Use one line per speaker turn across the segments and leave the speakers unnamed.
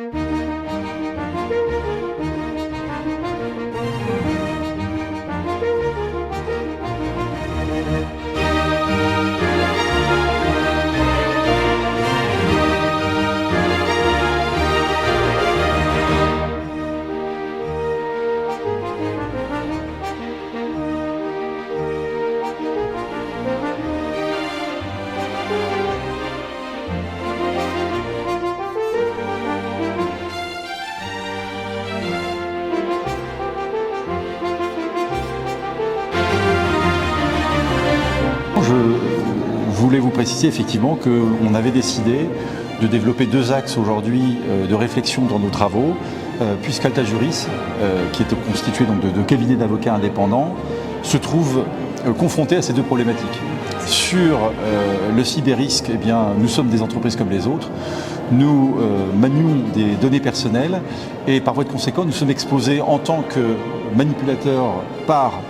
Je voulais vous préciser effectivement qu'on avait décidé de développer deux axes aujourd'hui de réflexion dans nos travaux, puisqu'Alta Juris, qui est constitué donc de cabinets d'avocats indépendants, se trouve confronté à ces deux problématiques. Sur le cyberrisque, eh bien, nous sommes des entreprises comme les autres, nous manions des données personnelles et par voie de conséquent, nous sommes exposés en tant que manipulateurs par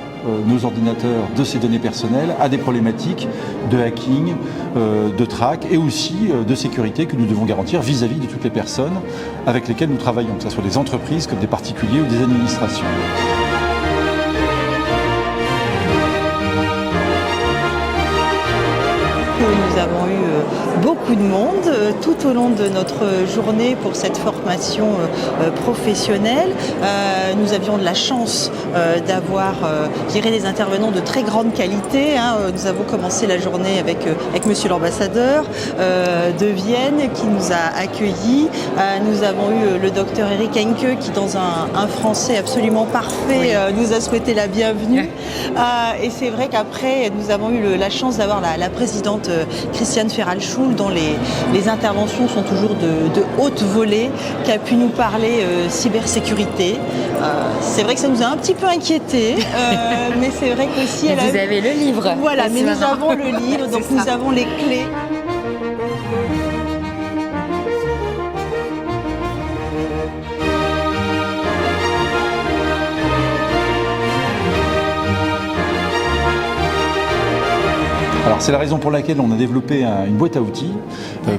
nos ordinateurs de ces données personnelles à des problématiques de hacking, de track et aussi de sécurité que nous devons garantir vis-à-vis de toutes les personnes avec lesquelles nous travaillons, que ce soit des entreprises comme des particuliers ou des administrations.
Nous avons eu beaucoup de monde tout au long de notre journée pour cette formation professionnelle. Nous avions de la chance d'avoir des intervenants de très grande qualité. Nous avons commencé la journée avec Monsieur l'ambassadeur de Vienne qui nous a accueillis. Nous avons eu le docteur Eric Henke qui, dans un français absolument parfait, nous a souhaité la bienvenue. Et c'est vrai qu'après, nous avons eu la chance d'avoir la présidente Christiane Ferral-Schul, dont les interventions sont toujours de haute volée, qui a pu nous parler cybersécurité. C'est vrai que ça nous a un petit peu inquiétés, mais c'est vrai qu'aussi...
Vous avez le livre.
Voilà, mais nous avons le livre, donc nous avons les clés.
Alors c'est la raison pour laquelle on a développé une boîte à outils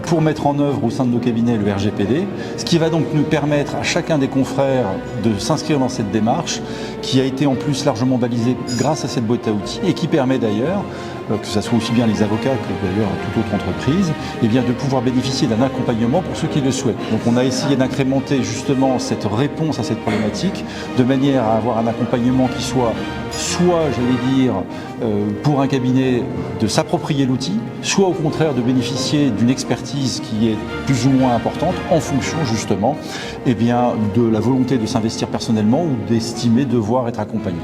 pour mettre en œuvre au sein de nos cabinets le RGPD, ce qui va donc nous permettre à chacun des confrères de s'inscrire dans cette démarche qui a été en plus largement balisée grâce à cette boîte à outils et qui permet d'ailleurs, que ce soit aussi bien les avocats que d'ailleurs toute autre entreprise, eh bien de pouvoir bénéficier d'un accompagnement pour ceux qui le souhaitent. Donc on a essayé d'incrémenter justement cette réponse à cette problématique de manière à avoir un accompagnement qui soit j'allais dire, pour un cabinet de s'approprier l'outil, soit au contraire de bénéficier d'une expertise qui est plus ou moins importante en fonction justement eh bien, de la volonté de s'investir personnellement ou d'estimer devoir être accompagné.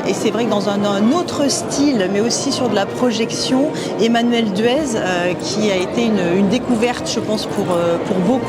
Et c'est vrai que dans un autre style, mais aussi sur de la projection, Emmanuel Duez, qui a été une découverte, je pense, pour beaucoup.